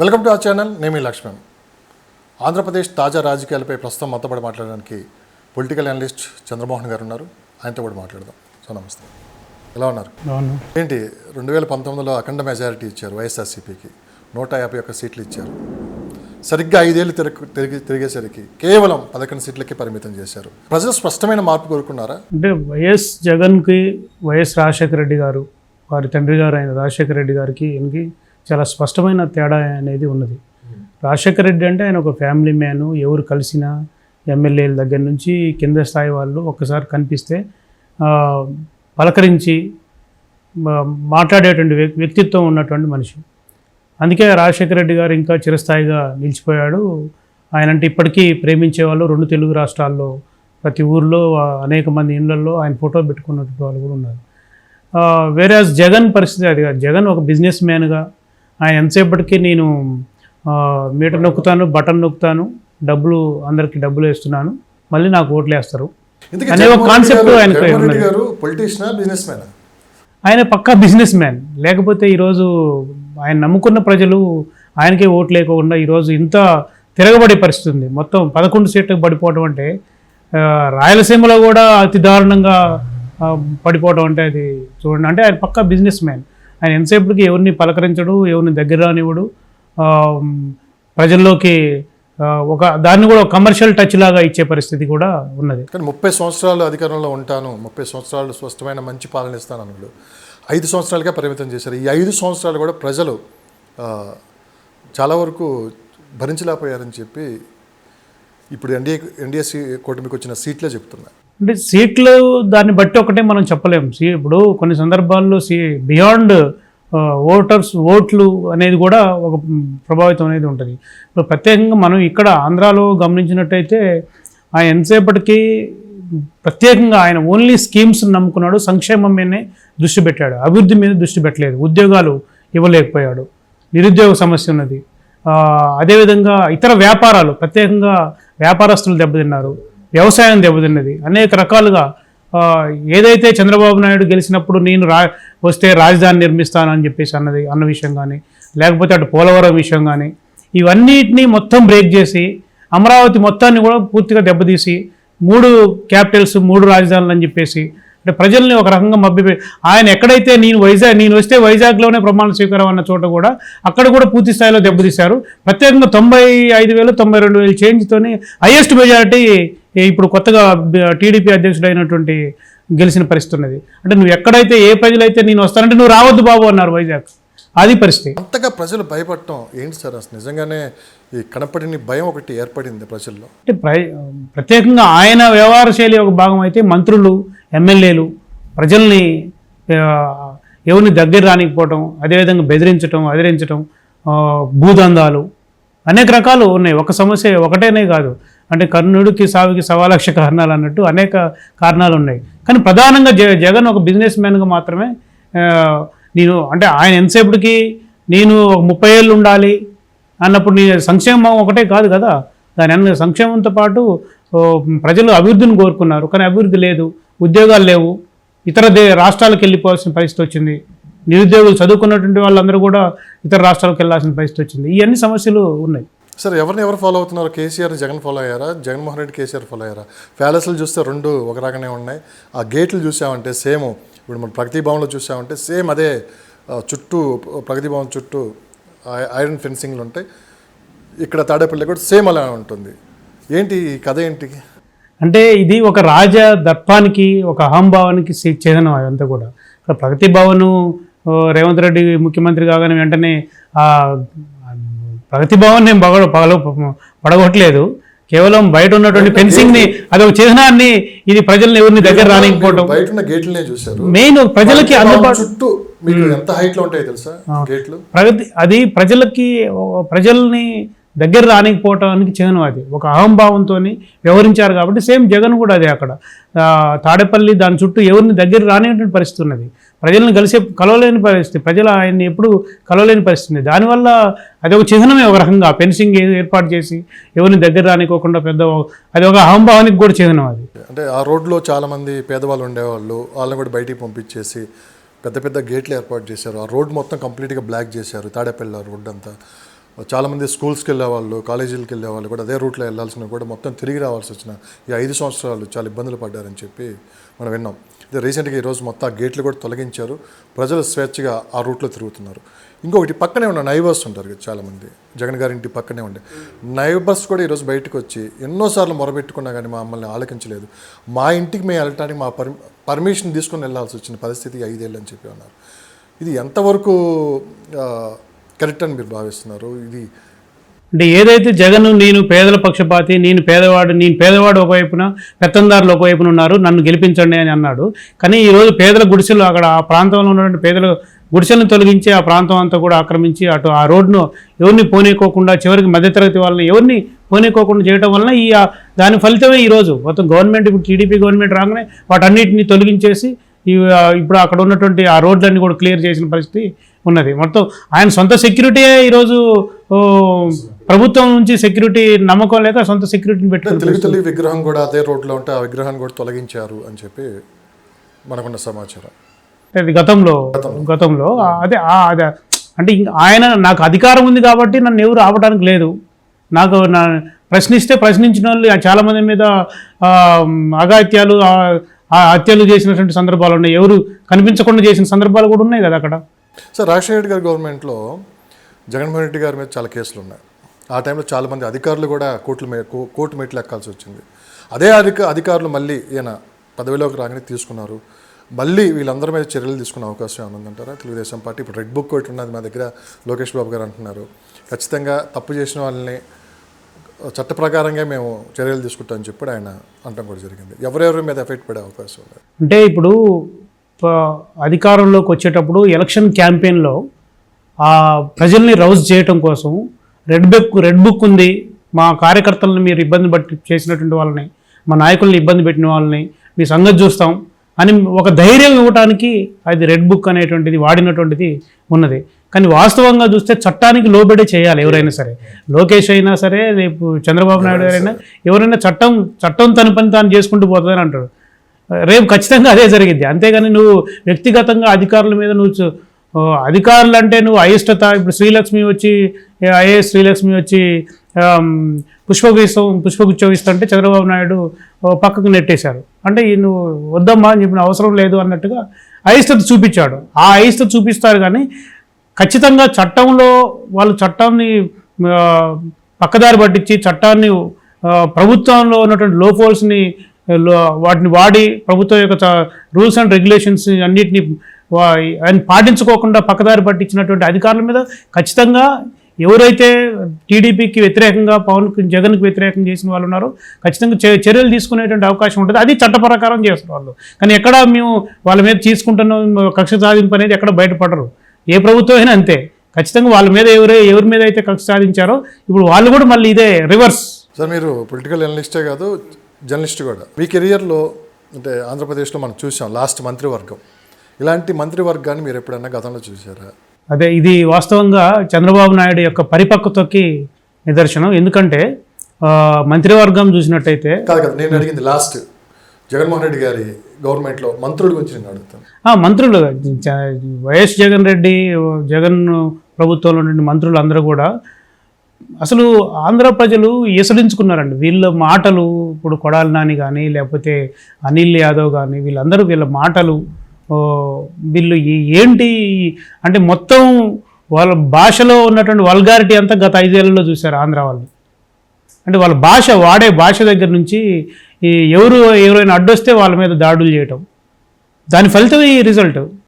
Welcome to our channel. నేను మీ లక్ష్మణ్. ఆంధ్రప్రదేశ్ తాజా రాజకీయాలపై ప్రస్తుతం మొత్తం పడి మాట్లాడడానికి పొలిటికల్ అనలిస్ట్ చంద్రమోహన్ గారు ఉన్నారు. ఆయనతో కూడా మాట్లాడదాం. సో నమస్తే, ఎలా ఉన్నారు? ఏంటి 2019లో అఖండ మెజారిటీ ఇచ్చారు వైఎస్ఆర్సీపీకి, 151 సీట్లు ఇచ్చారు. సరిగ్గా 5 ఏళ్ళు తిరిగేసరికి కేవలం 11 సీట్లకి పరిమితం చేశారు. ప్రజలు స్పష్టమైన మార్పు కోరుకున్నారా? అంటే వైఎస్ జగన్కి వైఎస్ రాజశేఖర రెడ్డి గారు, వారి తండ్రి గారు అయిన రాజశేఖర రెడ్డి గారికి ఈయనకి చాలా స్పష్టమైన తేడా అనేది ఉన్నది. రాజశేఖర రెడ్డి అంటే ఆయన ఒక ఫ్యామిలీ మ్యాను. ఎవరు కలిసినా ఎమ్మెల్యేల దగ్గర నుంచి కింద స్థాయి వాళ్ళు ఒక్కసారి కనిపిస్తే పలకరించి మాట్లాడేటువంటి వ్యక్తిత్వం ఉన్నటువంటి మనిషి. అందుకే రాజశేఖర రెడ్డి గారు ఇంకా చిరస్థాయిగా నిలిచిపోయాడు. ఆయన అంటే ఇప్పటికీ ప్రేమించేవాళ్ళు 2 తెలుగు రాష్ట్రాల్లో ప్రతి ఊర్లో అనేక మంది ఇళ్లలో ఆయన ఫోటో పెట్టుకున్నటువంటి వాళ్ళు కూడా ఉన్నారు. వేరే జగన్ పరిస్థితి అది కాదు. జగన్ ఒక బిజినెస్ మ్యాన్గా ఆయన ఎంతసేపటికి నేను మీటర్ నొక్కుతాను, బటన్ నొక్కుతాను, అందరికీ డబ్బులు వేస్తున్నాను, మళ్ళీ నాకు ఓట్లు వేస్తారు అనే ఒక కాన్సెప్ట్ ఆయన పక్కా బిజినెస్ మ్యాన్. లేకపోతే ఈరోజు ఆయన నమ్ముకున్న ప్రజలు ఆయనకే ఓట్లు లేకుండా ఈరోజు ఇంత తిరగబడే పరిస్థితి ఉంది. మొత్తం 11 సీట్లకు పడిపోవడం అంటే, రాయలసీమలో కూడా అతి దారుణంగా పడిపోవడం అంటే అది చూడండి. అంటే ఆయన పక్కా బిజినెస్ మ్యాన్. ఆయన ఎంతసేపటికి ఎవరిని పలకరించడు, ఎవరిని దగ్గర రానివ్వడు. ప్రజల్లోకి దాన్ని కూడా కమర్షియల్ టచ్ లాగా ఇచ్చే పరిస్థితి కూడా ఉన్నది. కానీ 30 సంవత్సరాలు అధికారంలో ఉంటాను, 30 సంవత్సరాలు స్పష్టమైన మంచి పాలన ఇస్తాను అన్నాడు. 5 సంవత్సరాలుగా పరిమితం చేశారు. ఈ 5 సంవత్సరాలు కూడా ప్రజలు చాలా వరకు భరించలేకపోయారని చెప్పి ఇప్పుడు ఎన్డీఏ కూటమికి వచ్చిన సీట్లే చెప్తున్నారు. అంటే సీట్లు దాన్ని బట్టి ఒకటే మనం చెప్పలేము. ఇప్పుడు కొన్ని సందర్భాల్లో బియాండ్ ఓట్లు అనేది కూడా ఒక ప్రభావితం అనేది ఉంటుంది. ఇప్పుడు ప్రత్యేకంగా మనం ఇక్కడ ఆంధ్రాలో గమనించినట్టయితే ఆయన ఎంతసేపటికి ప్రత్యేకంగా ఆయన ఓన్లీ స్కీమ్స్ నమ్ముకున్నాడు, సంక్షేమం మీదనే దృష్టి పెట్టాడు, అభివృద్ధి మీద దృష్టి పెట్టలేదు. ఉద్యోగాలు ఇవ్వలేకపోయాడు, నిరుద్యోగ సమస్య ఉన్నది. అదేవిధంగా ఇతర వ్యాపారాలు, ప్రత్యేకంగా వ్యాపారస్తులు దెబ్బతిన్నారు, వ్యవసాయం దెబ్బతిన్నది. అనేక రకాలుగా ఏదైతే చంద్రబాబు నాయుడు గెలిచినప్పుడు నేను వస్తే రాజధాని నిర్మిస్తానని చెప్పేసి అన్న విషయం కానీ, లేకపోతే అటు పోలవరం విషయం కానీ, ఇవన్నిటినీ మొత్తం బ్రేక్ చేసి అమరావతి మొత్తాన్ని కూడా పూర్తిగా దెబ్బతీసి 3 క్యాపిటల్స్ 3 రాజధానులు అని చెప్పేసి అంటే ప్రజల్ని ఒక రకంగా ఆయన ఎక్కడైతే నేను వస్తే వైజాగ్లోనే ప్రమాణ స్వీకారం అన్న చోట కూడా అక్కడ కూడా పూర్తి స్థాయిలో దెబ్బతీశారు. ప్రత్యేకంగా 95,000 92,000 చేంజ్తోని హైయెస్ట్ మెజారిటీ ఇప్పుడు కొత్తగా టీడీపీ అధ్యక్షుడైనటువంటి గెలిచిన పరిస్థితి ఉన్నది. అంటే నువ్వు ఎక్కడైతే ఏ ప్రజలైతే నేను వస్తానంటే నువ్వు రావద్దు బాబు అన్నారు వైజాగ్. అది పరిస్థితి. అంతగా ప్రజలు భయపడటం ఏంటి సార్? అసలు నిజంగానే ఈ కనపడిన భయం ఒకటి ఏర్పడింది ప్రజల్లో. అంటే ప్రత్యేకంగా ఆయన వ్యవహార శైలి ఒక భాగం అయితే మంత్రులు, ఎమ్మెల్యేలు ప్రజల్ని ఎవరిని దగ్గర రానికపోవటం, అదేవిధంగా అదిరించటం, భూదందాలు అనేక రకాలు ఉన్నాయి. ఒక సమస్య ఒకటేనే కాదు. అంటే కర్ణుడికి సావికి 1,00,000 కారణాలు అన్నట్టు అనేక కారణాలు ఉన్నాయి. కానీ ప్రధానంగా జగన్ ఒక బిజినెస్ మ్యాన్గా మాత్రమే అంటే ఆయన ఎంతసేపటికి నేను 30 ఏళ్ళు ఉండాలి అన్నప్పుడు సంక్షేమం ఒకటే కాదు కదా. దాని సంక్షేమంతో పాటు ప్రజలు అభివృద్ధిని కోరుకున్నారు, కానీ అభివృద్ధి లేదు, ఉద్యోగాలు లేవు, ఇతర రాష్ట్రాలకు వెళ్ళిపోవాల్సిన పరిస్థితి వచ్చింది. నిరుద్యోగులు చదువుకున్నటువంటి వాళ్ళందరూ కూడా ఇతర రాష్ట్రాలకు వెళ్ళాల్సిన పరిస్థితి వచ్చింది. ఇవన్నీ సమస్యలు ఉన్నాయి. సార్ ఎవరు ఫాలో అవుతున్నారు? కేసీఆర్ జగన్ ఫాలో అయ్యారా? జగన్మోహన్ రెడ్డి కేసీఆర్ ఫాలో అయ్యారా? ప్యాలెస్లు చూస్తే 2 ఒక రకంగానే ఉన్నాయి. ఆ గేట్లు చూసామంటే సేమ్, ఇప్పుడు మన ప్రగతి భవన్లో చూసామంటే సేమ్ అదే చుట్టూ ప్రగతి భవన్ చుట్టూ ఐరన్ ఫెన్సింగ్లు ఉంటాయి. ఇక్కడ తాడేపల్లి కూడా సేమ్ అలా ఉంటుంది. ఏంటి ఈ కథ ఏంటి? అంటే ఇది ఒక రాజ దర్పానికి, ఒక అహంభావానికి చిహ్నం. అదంతా కూడా ప్రగతి భవన్ రేవంత్ రెడ్డి ముఖ్యమంత్రి కాగానే వెంటనే ప్రగతి భవన్ నేను పడగొట్టలేదు. కేవలం బయట ఉన్నటువంటి ఫెన్సింగ్ ని అదొక చిహ్నాన్ని, ఇది ప్రజల్ని ఎవరిని దగ్గర రానికపోవడం. బయట ఉన్న గేట్లనే చూశారు. మెయిన్ ప్రజలకి అందుబాటు చుట్టూ మీకు ఎంత హైట్ లో ఉంటాయో తెలుసా గేట్లు? అది ప్రజల్ని దగ్గర రానికపోవటానికి చిహ్నం. అది ఒక అహంభావంతో వ్యవహరించారు కాబట్టి సేమ్ జగన్ కూడా అదే. అక్కడ తాడేపల్లి దాని చుట్టూ ఎవరిని దగ్గర రానిటువంటి పరిస్థితి ఉన్నది. ప్రజల్ని కలవలేని పరిస్థితి, ప్రజలు ఆయన్ని ఎప్పుడు కలవలేని పరిస్థితి. దానివల్ల అది ఒక చిహ్నమే. ఒక రకంగా ఫెన్సింగ్ ఏర్పాటు చేసి ఎవరిని దగ్గర రానికోకుండా అది ఒక అహంభావానికి కూడా చిహ్నం. అది అంటే ఆ రోడ్లో చాలామంది పేదవాళ్ళు ఉండేవాళ్ళు, వాళ్ళని కూడా బయటికి పంపించేసి పెద్ద పెద్ద గేట్లు ఏర్పాటు చేశారు. ఆ రోడ్ మొత్తం కంప్లీట్గా బ్లాక్ చేశారు. తాడేపల్లి రోడ్ అంతా చాలామంది స్కూల్స్కి వెళ్ళేవాళ్ళు, కాలేజీలకు వెళ్ళేవాళ్ళు కూడా అదే రూట్లో వెళ్ళాల్సిన కూడా మొత్తం తిరిగి రావాల్సి వచ్చిన ఈ 5 సంవత్సరాలు చాలా ఇబ్బందులు పడ్డారని చెప్పి మనం విన్నాం. ఇది రీసెంట్గా ఈరోజు మొత్తం ఆ గేట్లు కూడా తొలగించారు, ప్రజలు స్వేచ్ఛగా ఆ రూట్లో తిరుగుతున్నారు. ఇంకొకటి పక్కనే ఉన్న నైబర్స్ ఉంటారు కదా చాలామంది, జగన్ గారి ఇంటి పక్కనే ఉండే నైబర్స్ కూడా ఈరోజు బయటకు వచ్చి ఎన్నోసార్లు మొరబెట్టుకున్నా కానీ మమ్మల్ని ఆలకించలేదు. మా ఇంటికి మేము వెళ్ళటానికి మా పర్మిషన్ తీసుకొని వెళ్ళాల్సి వచ్చిన పరిస్థితి 5 ఏళ్ళు అని చెప్పి అన్నారు. ఇది ఎంతవరకు కరెక్ట్ అని మీరు భావిస్తున్నారు? ఇది అంటే ఏదైతే జగన్ నేను పేదల పక్షపాతి, నేను పేదవాడు ఒకవైపున, పెత్తందారులు ఒకవైపున ఉన్నారు, నన్ను గెలిపించండి అని అన్నాడు. కానీ ఈరోజు పేదల గుడిసెలు, అక్కడ ఆ ప్రాంతంలో ఉన్నటువంటి పేదల గుడిసెలను తొలగించి ఆ ప్రాంతం అంతా కూడా ఆక్రమించి అటు ఆ రోడ్ను ఎవరిని పోనీకోకుండా, చివరికి మధ్యతరగతి వాళ్ళని ఎవరిని పోనీకోకుండా చేయడం వలన దాని ఫలితమే ఈరోజు మొత్తం గవర్నమెంట్, ఇప్పుడు టీడీపీ గవర్నమెంట్ రాగానే వాటన్నిటిని తొలగించేసి ఇప్పుడు అక్కడ ఉన్నటువంటి ఆ రోడ్లన్నీ కూడా క్లియర్ చేసిన పరిస్థితి ఉన్నది. మొత్తం ఆయన సొంత సెక్యూరిటీయే ఈరోజు ప్రభుత్వం నుంచి సెక్యూరిటీ నమ్మకం లేక సొంత సెక్యూరిటీని పెట్టుకుని తల్లి విగ్రహం కూడా అదే రోడ్లో ఉంటే ఆ విగ్రహాన్ని కూడా తొలగించారు అని చెప్పి మనకున్న సమాచారం. గతంలో అదే అంటే ఆయన నాకు అధికారం ఉంది కాబట్టి నన్ను ఎవరు ఆపడానికి లేదు. నాకు ప్రశ్నిస్తే ప్రశ్నించిన వాళ్ళు చాలామంది మీద అఘాయిత్యాలు, హత్యలు చేసినటువంటి సందర్భాలు ఉన్నాయి. ఎవరు కనిపించకుండా చేసిన సందర్భాలు కూడా ఉన్నాయి కదా అక్కడ. సార్, రాజశేఖర రెడ్డి గారి గవర్నమెంట్లో జగన్మోహన్ రెడ్డి గారి మీద చాలా కేసులు ఉన్నాయి. ఆ టైంలో చాలామంది అధికారులు కూడా కోర్టు మెట్లు ఎక్కాల్సి వచ్చింది. అదే అధికారులు మళ్ళీ ఈయన పదవిలోకి రాగానే తీసుకున్నారు. మళ్ళీ వీళ్ళందరి మీద చర్యలు తీసుకునే అవకాశం ఏమైనా ఉందంటారా? తెలుగుదేశం పార్టీ ఇప్పుడు రెడ్ బుక్ ఒకటి ఉన్నది మా దగ్గర, లోకేష్ బాబు గారు అంటున్నారు ఖచ్చితంగా తప్పు చేసిన వాళ్ళని చట్ట ప్రకారంగా మేము చర్యలు తీసుకుంటామని చెప్పి ఆయన అనడం కూడా జరిగింది. ఎవరెవరి మీద ఎఫెక్ట్ పడే అవకాశం ఉంది? అంటే ఇప్పుడు అధికారంలోకి వచ్చేటప్పుడు ఎలక్షన్ క్యాంపెయిన్లో ప్రజల్ని రౌజ్ చేయటం కోసం రెడ్ బుక్ ఉంది, మా కార్యకర్తలను మీరు ఇబ్బంది చేసినటువంటి వాళ్ళని, మా నాయకుల్ని ఇబ్బంది పెట్టిన వాళ్ళని మీ సంగతి చూస్తాం అని ఒక ధైర్యం ఇవ్వడానికి అది రెడ్ బుక్ అనేటువంటిది వాడినటువంటిది ఉన్నది. కానీ వాస్తవంగా చూస్తే చట్టానికి లోబడే చేయాలి ఎవరైనా సరే. లోకేష్ అయినా సరే, రేపు చంద్రబాబు నాయుడు గారైనా ఎవరైనా చట్టం తన పని తాను చేసుకుంటూ పోతుందని అంటాడు. రేపు ఖచ్చితంగా అదే జరిగింది. అంతేగాని నువ్వు వ్యక్తిగతంగా అధికారుల మీద అధికారులు అంటే నువ్వు అయిష్టత, ఇప్పుడు ఐఏఎస్ శ్రీలక్ష్మి వచ్చి పుష్పగుచ్చం ఇస్తుంటే చంద్రబాబు నాయుడు పక్కకు నెట్టేశారు. అంటే నువ్వు వద్దమ్మా అని చెప్పిన అవసరం లేదు అన్నట్టుగా అయిష్టత చూపించాడు. ఆ అయిష్టత చూపిస్తారు కానీ ఖచ్చితంగా చట్టంలో వాళ్ళు చట్టాన్ని పక్కదారి పట్టించి చట్టాన్ని ప్రభుత్వంలో ఉన్నటువంటి లోఫోల్స్ని వాటిని వాడి ప్రభుత్వం యొక్క రూల్స్ అండ్ రెగ్యులేషన్స్ అన్నిటినీ పాటించుకోకుండా పక్కదారి పట్టించినటువంటి అధికారుల మీద ఖచ్చితంగా ఎవరైతే టీడీపీకి వ్యతిరేకంగా జగన్కి వ్యతిరేకంగా చేసిన వాళ్ళు ఉన్నారో ఖచ్చితంగా చర్యలు తీసుకునేటువంటి అవకాశం ఉంటుంది. అది చట్ట ప్రకారం చేస్తారు వాళ్ళు. కానీ ఎక్కడ మేము వాళ్ళ మీద తీసుకుంటున్న కక్ష సాధింపు అనేది ఎక్కడ బయటపడరు. ఏ ప్రభుత్వం అయినా అంతే. ఖచ్చితంగా వాళ్ళ మీద ఎవరి మీద అయితే కక్ష సాధించారో ఇప్పుడు వాళ్ళు కూడా మళ్ళీ ఇదే రివర్స్. సార్, మీరు పొలిటికల్ అనలిస్టే కాదు, జర్నలిస్ట్ కూడా. మీ కెరియర్లో అంటే ఆంధ్రప్రదేశ్లో మనం చూసాం లాస్ట్ మంత్రివర్గం. ఇలాంటి మంత్రివర్గాన్ని మీరు ఎప్పుడన్నా గతంలో చూసారా? అదే ఇది వాస్తవంగా చంద్రబాబు నాయుడు యొక్క పరిపక్వతకి నిదర్శనం. ఎందుకంటే మంత్రివర్గం చూసినట్టయితే కాదు నేను అడిగింది లాస్ట్ జగన్మోహన్ రెడ్డి గారి గవర్నమెంట్లో మంత్రుల గురించి నేను అడుగుతాను. మంత్రులు వైఎస్ జగన్ ప్రభుత్వంలో ఉండే మంత్రులు అందరూ కూడా అసలు ఆంధ్ర ప్రజలు ఈసడించుకున్నారండి. వీళ్ళ మాటలు, ఇప్పుడు కొడాలి నాని కానీ లేకపోతే అనిల్ యాదవ్ కానీ వీళ్ళ మాటలు, వీళ్ళు ఏంటి అంటే మొత్తం వాళ్ళ భాషలో ఉన్నటువంటి వల్గారిటీ అంతా గత 5 ఏళ్లలో చూశారు ఆంధ్ర వాళ్ళు. అంటే వాళ్ళ వాడే భాష దగ్గర నుంచి ఎవరైనా అడ్డొస్తే వాళ్ళ మీద దాడులు చేయటం, దాని ఫలితం ఈ రిజల్ట్.